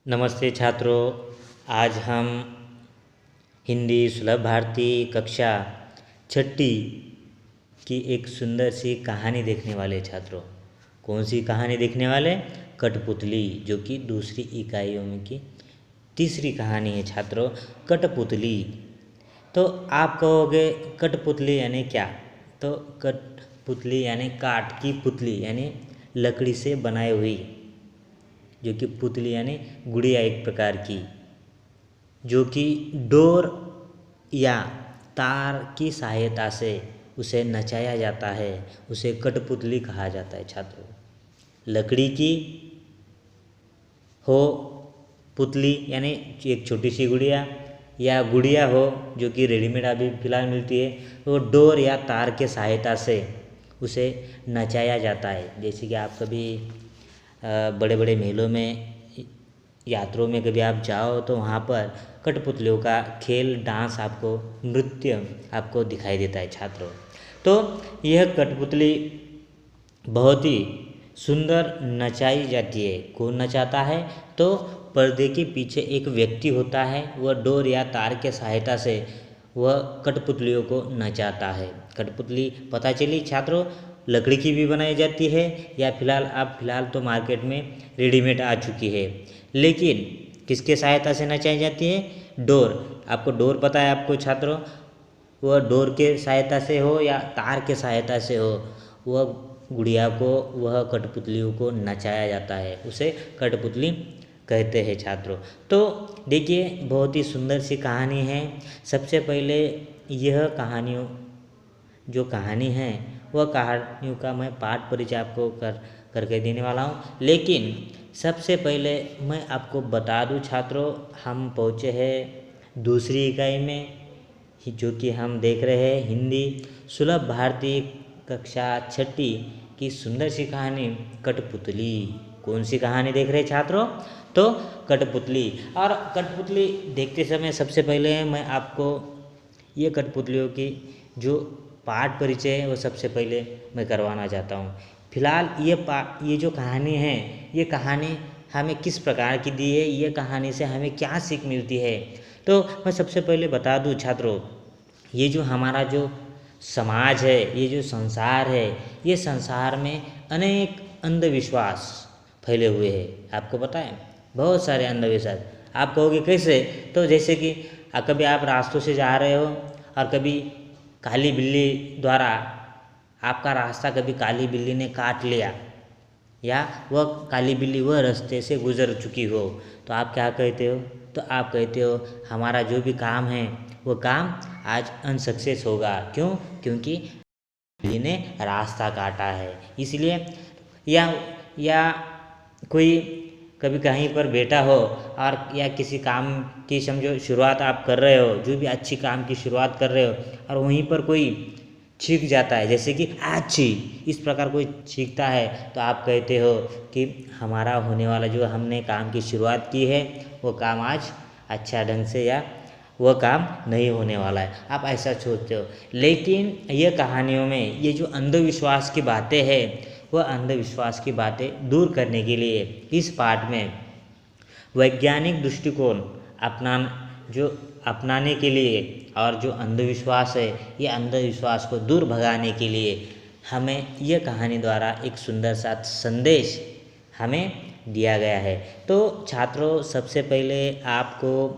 नमस्ते छात्रों। आज हम हिंदी सुलभ भारती कक्षा छठी की एक सुंदर सी कहानी देखने वाले छात्रों। कौन सी कहानी देखने वाले? कठपुतली, जो कि दूसरी इकाइयों में की तीसरी कहानी है छात्रों, कठपुतली। तो आप कहोगे कठपुतली यानी क्या? तो कठपुतली यानी काठ की पुतली, यानी लकड़ी से बनाई हुई, जो कि पुतली यानी गुड़िया एक प्रकार की, जो कि डोर या तार की सहायता से उसे नचाया जाता है, उसे कठपुतली कहा जाता है छात्रों। लकड़ी की हो पुतली यानी एक छोटी सी गुड़िया, या गुड़िया हो जो कि रेडीमेड अभी फ़िलहाल मिलती है, वो डोर या तार के सहायता से उसे नचाया जाता है। जैसे कि आप कभी बड़े बड़े मेलों में, यात्रों में कभी आप जाओ तो वहाँ पर कठपुतलियों का खेल, डांस, आपको नृत्य आपको दिखाई देता है छात्रों। तो यह कठपुतली बहुत ही सुंदर नचाई जाती है। कौन नचाता है? तो पर्दे के पीछे एक व्यक्ति होता है, वह डोर या तार के सहायता से वह कठपुतलियों को नचाता है। कठपुतली पता चली छात्रों, लकड़ी की भी बनाई जाती है, या फिलहाल तो मार्केट में रेडीमेड आ चुकी है। लेकिन किसके सहायता से नचाई जाती है? डोर। आपको डोर पता है आपको छात्रों? वह डोर के सहायता से हो या तार के सहायता से हो, वह गुड़िया को, वह कठपुतलियों को नचाया जाता है, उसे कठपुतली कहते हैं छात्रों। तो देखिए, बहुत ही सुंदर सी कहानी है। सबसे पहले यह कहानियों जो कहानी है, वह कहानियों का मैं पाठ परिचय आपको करके देने वाला हूँ। लेकिन सबसे पहले मैं आपको बता दूँ छात्रों, हम पहुँचे हैं दूसरी इकाई में, जो कि हम देख रहे हैं हिंदी सुलभ भारती कक्षा छठी की सुंदर सी कहानी कठपुतली। कौन सी कहानी देख रहे हैं छात्रों? तो कठपुतली। और कठपुतली देखते समय सबसे पहले मैं आपको ये कठपुतलियों की जो पाठ परिचय है वो सबसे पहले मैं करवाना चाहता हूँ। फिलहाल ये जो कहानी है, ये कहानी हमें किस प्रकार की दी है, ये कहानी से हमें क्या सीख मिलती है? तो मैं सबसे पहले बता दूँ छात्रों, ये जो हमारा जो समाज है, ये जो संसार है, ये संसार में अनेक अंधविश्वास फैले हुए हैं। आपको पता है, बहुत सारे अंधविश्वास। आप कहोगे कैसे? तो जैसे कि कभी आप रास्तों से जा रहे हो और कभी काली बिल्ली द्वारा आपका रास्ता कभी काली बिल्ली ने काट लिया, या वह काली बिल्ली वह रास्ते से गुजर चुकी हो, तो आप क्या कहते हो? तो आप कहते हो हमारा जो भी काम है वो काम आज अनसक्सेस होगा। क्यों? क्योंकि बिल्ली ने रास्ता काटा है, इसलिए। या कोई कभी कहीं पर बैठा हो और या किसी काम की समझो शुरुआत आप कर रहे हो, जो भी अच्छी काम की शुरुआत कर रहे हो, और वहीं पर कोई छींक जाता है, जैसे कि आच्छी, इस प्रकार कोई छींकता है, तो आप कहते हो कि हमारा होने वाला जो हमने काम की शुरुआत की है वो काम आज अच्छा ढंग से, या वह काम नहीं होने वाला है, आप ऐसा सोचते हो। लेकिन ये कहानियों में ये जो अंधविश्वास की बातें हैं, वह अंधविश्वास की बातें दूर करने के लिए इस पाठ में वैज्ञानिक दृष्टिकोण अपनाने के लिए, और जो अंधविश्वास है, ये अंधविश्वास को दूर भगाने के लिए हमें यह कहानी द्वारा एक सुंदर सा संदेश हमें दिया गया है। तो छात्रों, सबसे पहले आपको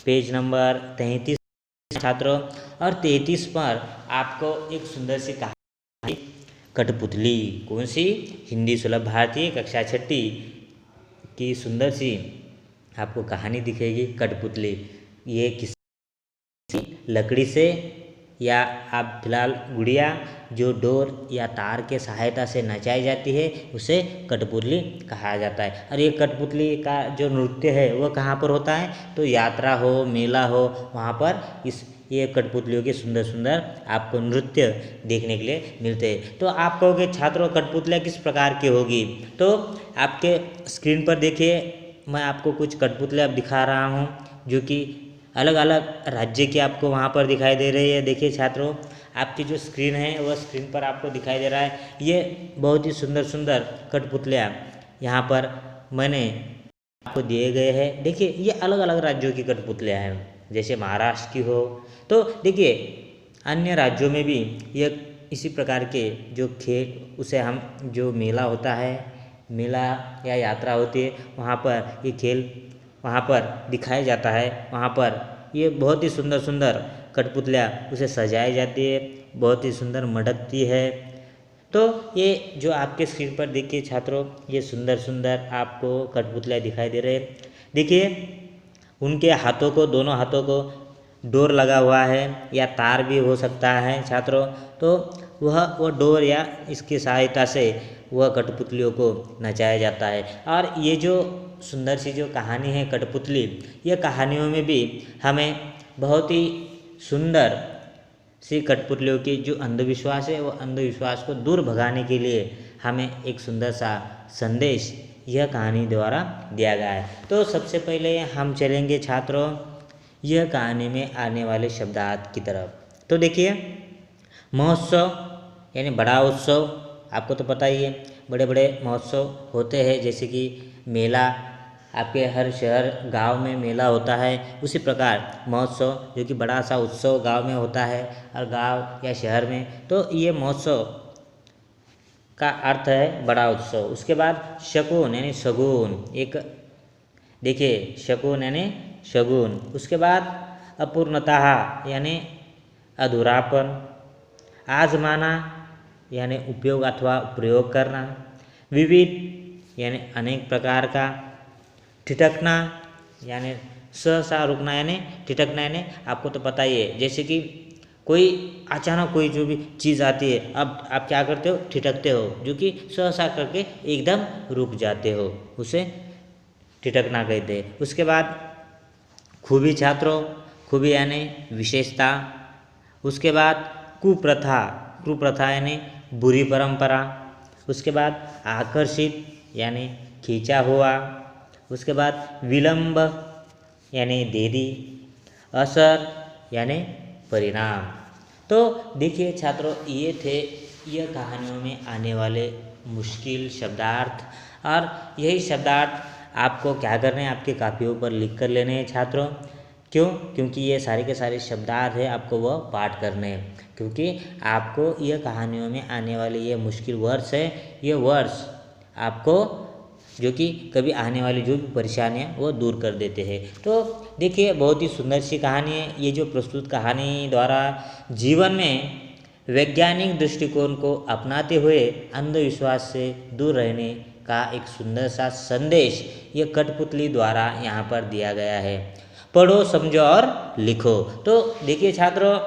पेज नंबर 33 छात्रों, और 33 पर आपको एक सुंदर सी कहानी कठपुतली, कौन सी? हिंदी सुलभ भारती कक्षा छठी की सुंदर सी आपको कहानी दिखेगी कठपुतली। ये किसी लकड़ी से, या आप फिलहाल गुड़िया जो डोर या तार के सहायता से नचाई जाती है, उसे कठपुतली कहा जाता है। और ये कठपुतली का जो नृत्य है वो कहाँ पर होता है? तो यात्रा हो, मेला हो, वहाँ पर ये कठपुतलियों के सुंदर सुंदर आपको नृत्य देखने के लिए मिलते हैं। तो आप कहोगे छात्रों कठपुतलियाँ किस प्रकार की होगी? तो आपके स्क्रीन पर देखिए, मैं आपको कुछ कठपुतलियाँ दिखा रहा हूँ, जो कि अलग अलग राज्य की आपको वहाँ पर दिखाई दे रही है। देखिए छात्रों, आपकी जो स्क्रीन है वह स्क्रीन पर आपको दिखाई दे रहा है। ये बहुत ही सुंदर सुंदर कठपुतलियाँ यहाँ पर मैंने आपको दिए गए हैं। देखिए ये अलग अलग राज्यों की कठपुतलियाँ हैं, जैसे महाराष्ट्र की हो, तो देखिए अन्य राज्यों में भी ये इसी प्रकार के जो खेल, उसे हम जो मेला होता है, मेला या यात्रा होती है, वहाँ पर ये खेल वहाँ पर दिखाया जाता है। वहाँ पर ये बहुत ही सुंदर सुंदर कठपुतलियाँ उसे सजाई जाती है, बहुत ही सुंदर मटकती है। तो ये जो आपके स्क्रीन पर देखिए छात्रों, ये सुंदर सुंदर आपको कठपुतलियाँ दिखाई दे रहे हैं। देखिए उनके हाथों को, दोनों हाथों को डोर लगा हुआ है या तार भी हो सकता है छात्रों, तो वह डोर या इसकी सहायता से वह कठपुतलियों को नचाया जाता है। और ये जो सुंदर सी जो कहानी है कठपुतली, यह कहानियों में भी हमें बहुत ही सुंदर सी कठपुतलियों की जो अंधविश्वास है, वो अंधविश्वास को दूर भगाने के लिए हमें एक सुंदर सा संदेश यह कहानी द्वारा दिया गया है। तो सबसे पहले हम चलेंगे छात्रों यह कहानी में आने वाले शब्दार्थ की तरफ। तो देखिए महोत्सव यानी बड़ा उत्सव, आपको तो पता ही है बड़े बड़े महोत्सव होते हैं, जैसे कि मेला, आपके हर शहर गांव में मेला होता है, उसी प्रकार महोत्सव जो कि बड़ा सा उत्सव गांव में होता है और गांव या शहर में, तो ये महोत्सव का अर्थ है बड़ा उत्सव। उसके बाद शकुन यानी शगुन, एक देखिए शकुन यानी शगुन। उसके बाद अपूर्णतः यानी अधूरापन, आजमाना यानी उपयोग अथवा प्रयोग करना, विविध यानी अनेक प्रकार का, ठिठकना यानी सहसा रुकना यानी ठिठकना यानी आपको तो पता ही है, जैसे कि कोई अचानक कोई जो भी चीज़ आती है, अब आप क्या करते हो, ठिठकते हो, जो कि सहसा करके एकदम रुक जाते हो, उसे ठिठकना कहते हैं। उसके बाद खूबी छात्रों, खूबी यानी विशेषता। उसके बाद कुप्रथा, कुप्रथा यानी बुरी परंपरा। उसके बाद आकर्षित यानी खींचा हुआ। उसके बाद विलंब यानी देरी, असर यानी परिणाम। तो देखिए छात्रों ये थे यह कहानियों में आने वाले मुश्किल शब्दार्थ, और यही शब्दार्थ आपको क्या करने हैं, आपके कापियों पर लिख कर लेने हैं छात्रों। क्यों? क्योंकि ये सारे के सारे शब्दार्थ है, आपको वह पाठ करने हैं, क्योंकि आपको यह कहानियों में आने वाले ये मुश्किल वर्ड्स है, ये वर्ड्स आपको जो कि कभी आने वाली जो भी परेशानियाँ वो दूर कर देते हैं। तो देखिए बहुत ही सुंदर सी कहानी है। ये जो प्रस्तुत कहानी द्वारा जीवन में वैज्ञानिक दृष्टिकोण को अपनाते हुए अंधविश्वास से दूर रहने का एक सुंदर सा संदेश ये कठपुतली द्वारा यहाँ पर दिया गया है। पढ़ो, समझो और लिखो। तो देखिए छात्रों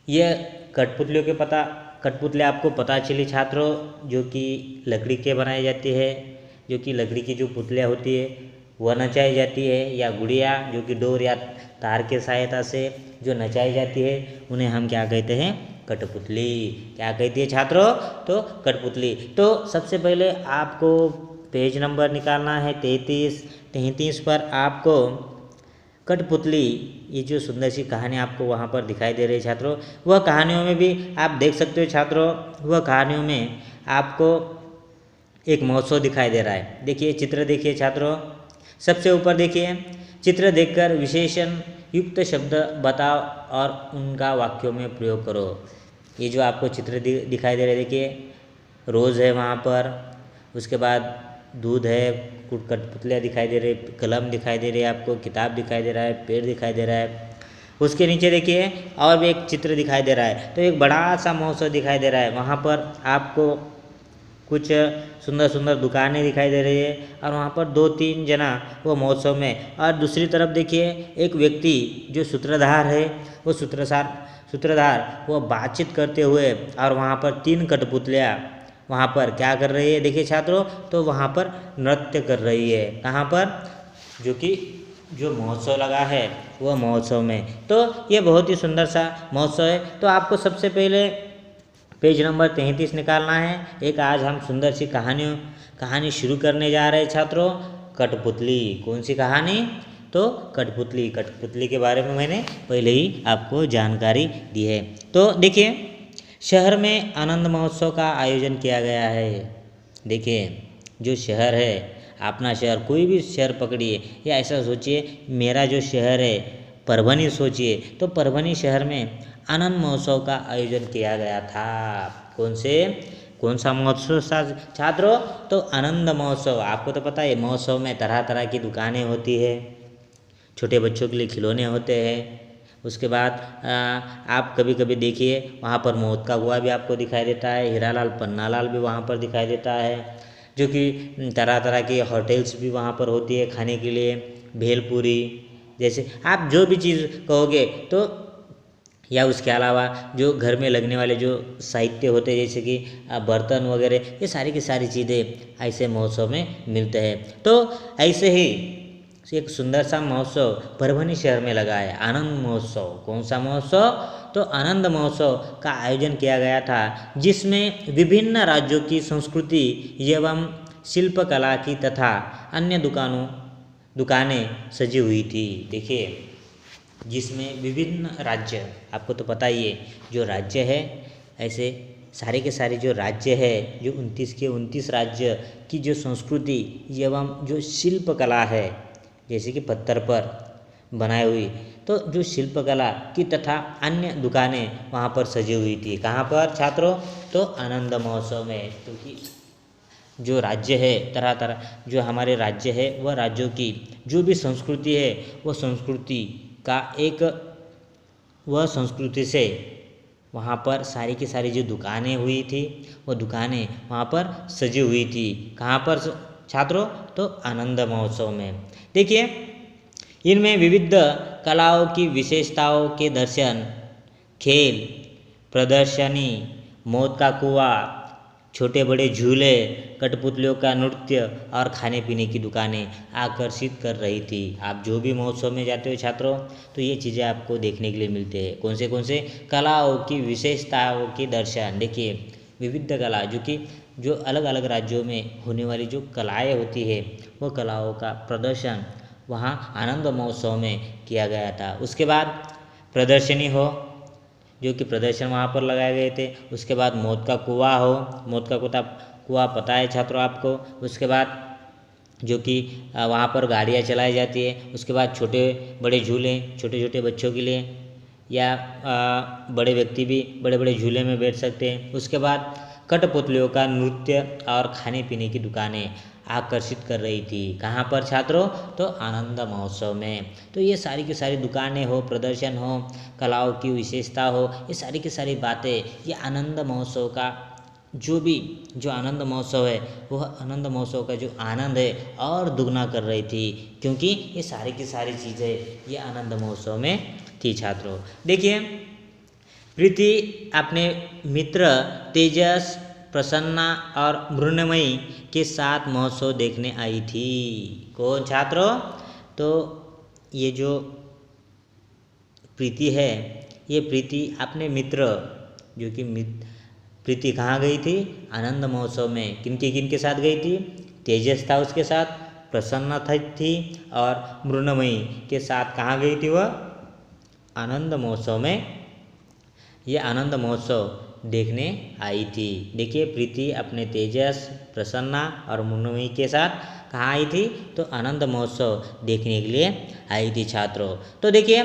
ये कठपुतलियों के कठपुतलियाँ आपको पता चली छात्रों, जो कि लकड़ी के बनाई जाती है, जो कि लकड़ी की जो पुतलियाँ होती है वह नचाई जाती है, या गुड़िया जो कि डोर या तार के सहायता से जो नचाई जाती है, उन्हें हम क्या कहते हैं, कठपुतली। क्या कहती है छात्रों? तो कठपुतली। तो सबसे पहले आपको पेज नंबर निकालना है 33 पर आपको कठपुतली, ये जो सुंदर सी कहानी आपको वहाँ पर दिखाई दे रही है छात्रों, वह कहानियों में भी आप देख सकते हो छात्रों, वह कहानियों में आपको एक महोत्सव दिखाई दे रहा है। देखिए चित्र देखिए छात्रों, सबसे ऊपर देखिए, चित्र देखकर विशेषण युक्त शब्द बताओ और उनका वाक्यों में प्रयोग करो। ये जो आपको चित्र दिखाई दे रहे हैं, देखिए रोज़ है वहाँ पर, उसके बाद दूध है, कुछ कठपुतलियाँ दिखाई दे रही, कलम दिखाई दे रही है, आपको किताब दिखाई दे रहा है, पेड़ दिखाई दे रहा है। उसके नीचे देखिए और भी एक चित्र दिखाई दे रहा है। तो एक बड़ा सा महोत्सव दिखाई दे रहा है, वहाँ पर आपको कुछ सुंदर सुंदर दुकानें दिखाई दे रही है, और वहाँ पर 2-3 जना वो महोत्सव में। और दूसरी तरफ देखिए एक व्यक्ति जो सूत्रधार है, वो सूत्रधार वो बातचीत करते हुए, और वहाँ पर 3 कठपुतलियाँ वहाँ पर क्या कर रही है, देखिए छात्रों, तो वहाँ पर नृत्य कर रही है। कहाँ पर? जो कि जो महोत्सव लगा है वह महोत्सव में। तो ये बहुत ही सुंदर सा महोत्सव है। तो आपको सबसे पहले पेज नंबर 33 निकालना है। एक आज हम सुंदर सी कहानी शुरू करने जा रहे हैं छात्रों, कठपुतली। कौन सी कहानी? तो कठपुतली के बारे में मैंने पहले ही आपको जानकारी दी है। तो देखिए शहर में आनंद महोत्सव का आयोजन किया गया है। देखिए जो शहर है, अपना शहर, कोई भी शहर पकड़िए या ऐसा सोचिए मेरा जो शहर है परभनी सोचिए, तो परभनी शहर में आनंद महोत्सव का आयोजन किया गया था। कौन सा महोत्सव छात्रों? तो आनंद महोत्सव। आपको तो पता है महोत्सव में तरह तरह की दुकानें होती है, छोटे बच्चों के लिए खिलौने होते हैं। उसके बाद आप कभी कभी देखिए वहाँ पर मौत का कुआं भी आपको दिखाई देता है, हीरालाल पन्नालाल भी वहाँ पर दिखाई देता है, जो कि तरह तरह की होटल्स भी वहाँ पर होती है खाने के लिए, भेलपूरी जैसे आप जो भी चीज़ कहोगे तो, या उसके अलावा जो घर में लगने वाले जो साहित्य होते हैं जैसे कि बर्तन वगैरह, ये सारी की सारी चीज़ें ऐसे महोत्सव में मिलते हैं। तो ऐसे ही एक सुंदर सा महोत्सव परभनी शहर में लगा है, आनंद महोत्सव। कौन सा महोत्सव? तो आनंद महोत्सव का आयोजन किया गया था, जिसमें विभिन्न राज्यों की संस्कृति एवं शिल्पकला की तथा अन्य दुकानें सजी हुई थी। देखिए जिसमें विभिन्न राज्य, आपको तो पता ही है जो राज्य है, ऐसे सारे के सारे जो राज्य है, जो 29 के 29 राज्य की जो संस्कृति एवं जो शिल्पकला है, जैसे कि पत्थर पर बनाई हुई, तो जो शिल्पकला की तथा अन्य दुकानें वहाँ पर सजी हुई थी। कहाँ पर छात्रों? तो आनंद महोत्सव में। क्योंकि जो राज्य है तरह तरह जो हमारे राज्य है, वह राज्यों की जो भी संस्कृति है, वह संस्कृति का वह संस्कृति से वहाँ पर सारी की सारी जो दुकानें हुई थी, वो दुकानें वहाँ पर सजी हुई थी। कहाँ पर छात्रों? तो आनंद महोत्सव में। देखिए इनमें विविध कलाओं की विशेषताओं के दर्शन, खेल, प्रदर्शनी, मौत का कुआं, छोटे बड़े झूले, कठपुतलियों का नृत्य और खाने पीने की दुकानें आकर्षित कर रही थी। आप जो भी महोत्सव में जाते हो छात्रों, तो ये चीज़ें आपको देखने के लिए मिलते हैं। कौन से कलाओं की विशेषताओं के दर्शन। देखिए विविध कला, जो अलग अलग राज्यों में होने वाली जो कलाएँ होती है, वो कलाओं का प्रदर्शन वहाँ आनंद महोत्सव में किया गया था। उसके बाद प्रदर्शनी हो, जो कि प्रदर्शन वहाँ पर लगाए गए थे। उसके बाद मौत का कुआं हो, मौत का कुआं पता है छात्रों आपको। उसके बाद जो कि वहाँ पर गाड़ियाँ चलाई जाती है। उसके बाद छोटे बड़े झूले, छोटे छोटे बच्चों के लिए, या बड़े व्यक्ति भी बड़े बड़े झूले में बैठ सकते हैं। उसके बाद कठपुतलियों का नृत्य और खाने पीने की दुकानें आकर्षित कर रही थी। कहाँ पर छात्रों? तो आनंद महोत्सव में। तो ये सारी की सारी दुकानें हो, प्रदर्शन हो, कलाओं की विशेषता हो, ये सारी की सारी बातें ये आनंद महोत्सव का जो आनंद महोत्सव है, वह आनंद महोत्सव का जो आनंद है और दुगना कर रही थी, क्योंकि ये सारी की सारी चीज़ें ये आनंद महोत्सव में थी छात्रों। देखिए प्रीति अपने मित्र तेजस, प्रसन्ना और मृण्मयी के साथ महोत्सव देखने आई थी। कौन छात्रों? तो ये जो प्रीति है, ये प्रीति अपने मित्र, जो कि प्रीति कहाँ गई थी? आनंद महोत्सव में। किन के साथ गई थी? तेजस था उसके साथ, प्रसन्ना थी और मृण्मयी के साथ कहाँ गई थी वह? आनंद महोत्सव में। ये आनंद महोत्सव देखने आई थी। देखिए प्रीति अपने तेजस, प्रसन्ना और मृण्मयी के साथ कहाँ आई थी? तो आनंद महोत्सव देखने के लिए आई थी छात्रों। तो देखिए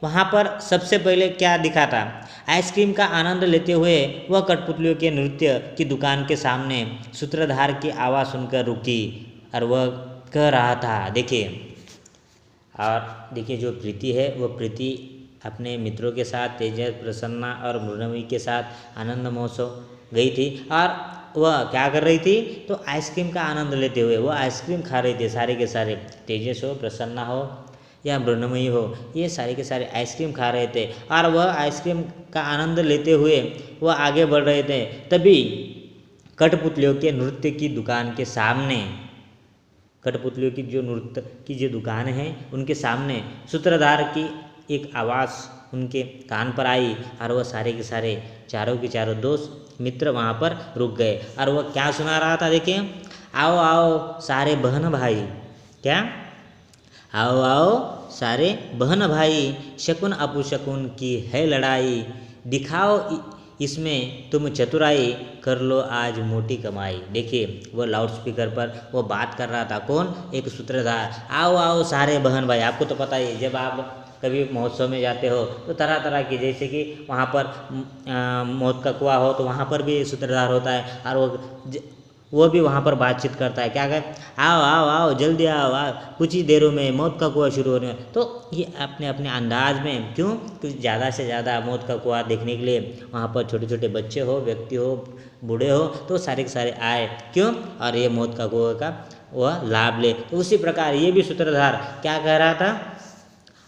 वहाँ पर सबसे पहले क्या दिखा था? आइसक्रीम का आनंद लेते हुए वह कठपुतलियों के नृत्य की दुकान के सामने सूत्रधार की आवाज़ सुनकर रुकी और वह कह रहा था, देखिए, और देखिए जो प्रीति है, वह प्रीति अपने मित्रों के साथ तेजस, प्रसन्ना और मृण्मयी के साथ आनंद महोत्सव गई थी और वह क्या कर रही थी? तो आइसक्रीम का आनंद लेते हुए वह आइसक्रीम खा रही थी। सारे के सारे, तेजस हो, प्रसन्ना हो या मृण्मयी हो, ये सारे के सारे आइसक्रीम खा रहे थे और वह आइसक्रीम का आनंद लेते हुए वह आगे बढ़ रहे थे। तभी कठपुतलियों के नृत्य की दुकान के सामने, कठपुतलियों की जो नृत्य की जो दुकान है, उनके सामने सूत्रधार की एक आवाज़ उनके कान पर आई और वह सारे के सारे चारों के चारों दोस्त मित्र वहाँ पर रुक गए और वह क्या सुना रहा था? देखिए, आओ आओ सारे बहन भाई, क्या? आओ आओ सारे बहन भाई, शकुन अपशकुन की है लड़ाई, दिखाओ इसमें तुम चतुराई कर लो आज मोटी कमाई। देखिए वो लाउड स्पीकर पर वो बात कर रहा था, कौन? एक सूत्रधार। आओ आओ सारे बहन भाई। आपको तो पता ही है, जब आप कभी महोत्सव में जाते हो तो तरह तरह की, जैसे कि वहाँ पर मौत का कुआं हो तो वहाँ पर भी सूत्रधार होता है, और वो भी वहाँ पर बातचीत करता है। क्या कहे? आओ आओ आओ जल्दी आओ, कुछ ही देरों में मौत का कुआं शुरू होने। तो ये अपने अपने अंदाज में, क्यों? क्योंकि ज़्यादा से ज़्यादा मौत का कुआं देखने के लिए वहाँ पर छोटे छोटे बच्चे हो, व्यक्ति हो, बूढ़े हो, तो सारे के सारे आए। क्यों? और ये मौत का कुआं का वह लाभ ले। तो उसी प्रकार ये भी सूत्रधार क्या कह रहा था?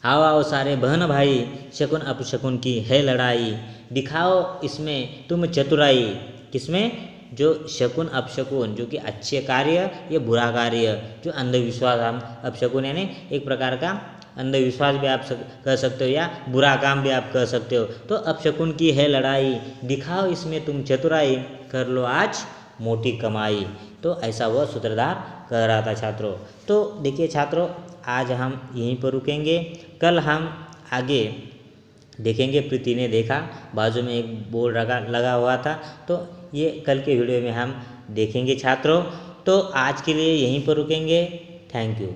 आओ आओ सारे बहन भाई, शकुन अपशकुन की है लड़ाई, दिखाओ इसमें तुम चतुराई। किसमें? जो शकुन अपशकुन, जो कि अच्छे कार्य या बुरा कार्य, जो अंधविश्वास, हम अपशकुन यानी एक प्रकार का अंधविश्वास भी आप कह सकते हो, या बुरा काम भी आप कह सकते हो। तो अपशकुन की है लड़ाई, दिखाओ इसमें तुम चतुराई, कर लो आज मोटी कमाई। तो ऐसा वह सूत्रधार कह रहा था छात्रों। तो देखिए छात्रों, आज हम यहीं पर रुकेंगे। कल हम आगे देखेंगे। प्रीति ने देखा बाजू में एक बोर्ड लगा हुआ था, तो ये कल के वीडियो में हम देखेंगे छात्रों। तो आज के लिए यहीं पर रुकेंगे। Thank you.